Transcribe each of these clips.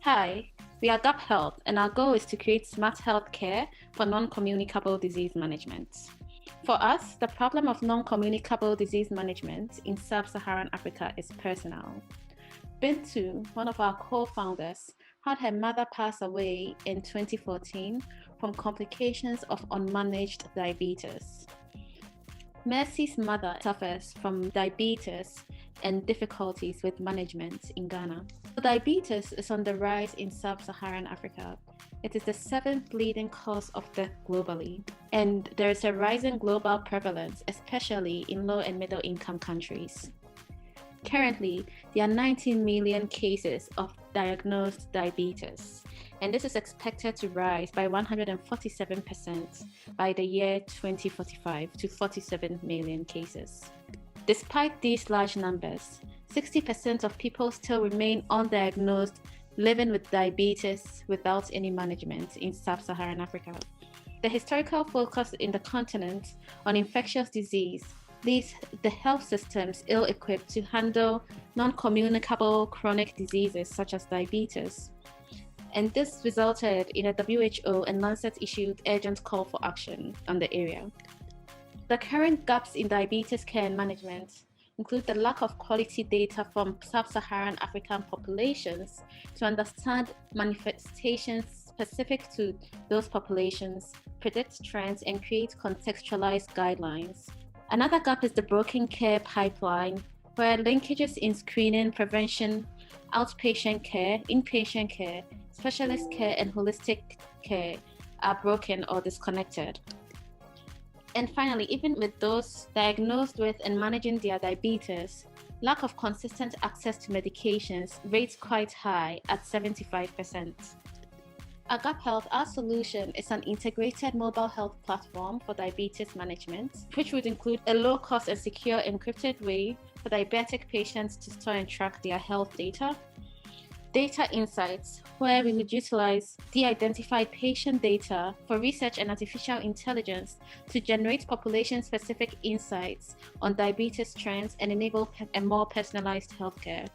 Hi, we are GapHealth, and our goal is to create smart health care for non-communicable disease management. For us, the problem of non-communicable disease management in sub-Saharan Africa is personal. Bintu, one of our co-founders, had her mother pass away in 2014 from complications of unmanaged diabetes. Mercy's mother suffers from diabetes and difficulties with management in Ghana. Diabetes is on the rise in sub-Saharan Africa. It is the seventh leading cause of death globally, and there is a rising global prevalence, especially in low and middle income countries. Currently, there are 19 million cases of diagnosed diabetes, and this is expected to rise by 147% by the year 2045 to 47 million cases. Despite these large numbers, 60% of people still remain undiagnosed, living with diabetes without any management in sub-Saharan Africa. The historical focus in the continent on infectious disease leaves the health systems ill-equipped to handle non-communicable chronic diseases such as diabetes. And this resulted in a WHO and Lancet-issued urgent call for action on the area. The current gaps in diabetes care and management include the lack of quality data from sub-Saharan African populations to understand manifestations specific to those populations, predict trends, and create contextualized guidelines. Another gap is the broken care pipeline, where linkages in screening, prevention, outpatient care, inpatient care, specialist care, and holistic care are broken or disconnected. And finally, even with those diagnosed with and managing their diabetes, lack of consistent access to medications rates quite high at 75%. At GapHealth, our solution is an integrated mobile health platform for diabetes management, which would include a low-cost and secure encrypted way for diabetic patients to store and track their health data insights, where we would utilize de-identified patient data for research and artificial intelligence to generate population-specific insights on diabetes trends and enable a more personalized healthcare.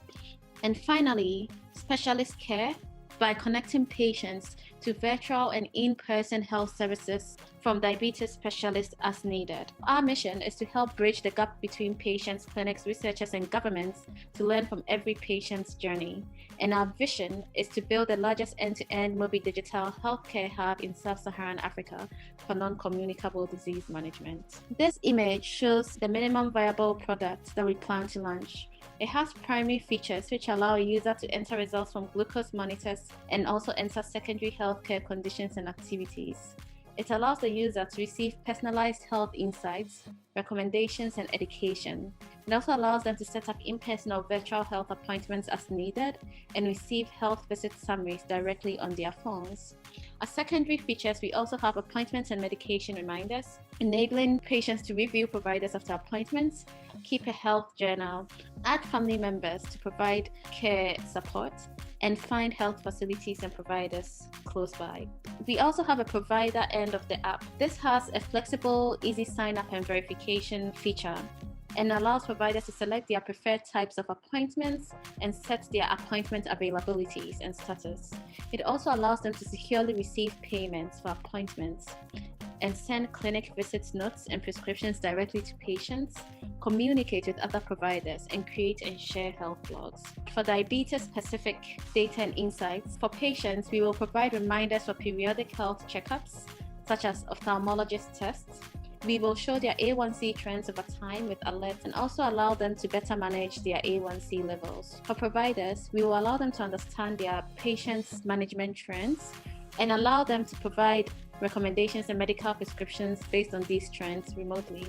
And finally, specialist care by connecting patients to virtual and in-person health services from diabetes specialists as needed. Our mission is to help bridge the gap between patients, clinics, researchers, and governments to learn from every patient's journey. And our vision is to build the largest end-to-end mobile digital healthcare hub in sub-Saharan Africa for non-communicable disease management. This image shows the minimum viable product that we plan to launch. It has primary features which allow a user to enter results from glucose monitors and also enter secondary healthcare conditions and activities. It allows the user to receive personalized health insights, recommendations, and education. It also allows them to set up in-person or virtual health appointments as needed and receive health visit summaries directly on their phones. As secondary features, we also have appointments and medication reminders, enabling patients to review providers after appointments, keep a health journal, add family members to provide care support, and find health facilities and providers close by. We also have a provider end of the app. This has a flexible, easy sign-up and verification feature and allows providers to select their preferred types of appointments and set their appointment availabilities and status. It also allows them to securely receive payments for appointments and send clinic visits notes and prescriptions directly to patients, communicate with other providers, and create and share health blogs. For diabetes-specific data and insights, for patients, we will provide reminders for periodic health checkups, such as ophthalmologist tests. We will show their A1C trends over time with alerts and also allow them to better manage their A1C levels. For providers, we will allow them to understand their patients' management trends and allow them to provide recommendations and medical prescriptions based on these trends remotely.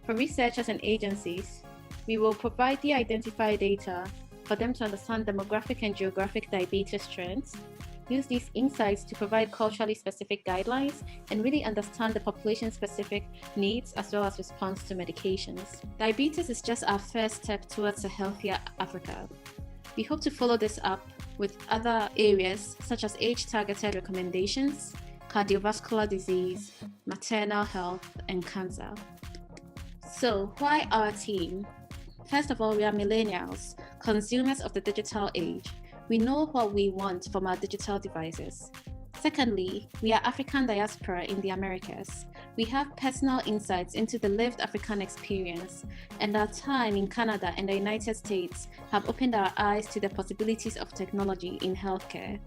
For researchers and agencies, we will provide the identified data for them to understand demographic and geographic diabetes trends, use these insights to provide culturally specific guidelines, and really understand the population-specific needs as well as response to medications. Diabetes is just our first step towards a healthier Africa. We hope to follow this up with other areas such as age-targeted recommendations, cardiovascular disease, maternal health, and cancer. So why our team? First of all, we are millennials, consumers of the digital age. We know what we want from our digital devices. Secondly, we are African diaspora in the Americas. We have personal insights into the lived African experience, and our time in Canada and the United States have opened our eyes to the possibilities of technology in healthcare.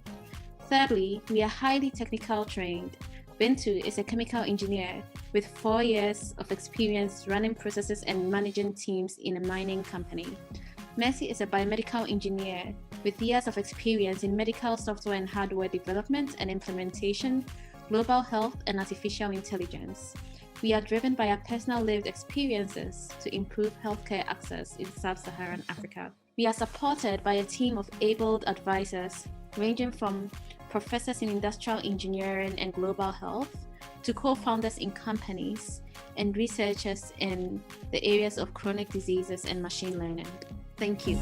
Thirdly, we are highly technical trained. Bintu is a chemical engineer with 4 years of experience running processes and managing teams in a mining company. Mercy is a biomedical engineer with years of experience in medical software and hardware development and implementation, global health, and artificial intelligence. We are driven by our personal lived experiences to improve healthcare access in sub-Saharan Africa. We are supported by a team of able advisors ranging from professors in industrial engineering and global health to co-founders in companies and researchers in the areas of chronic diseases and machine learning. Thank you.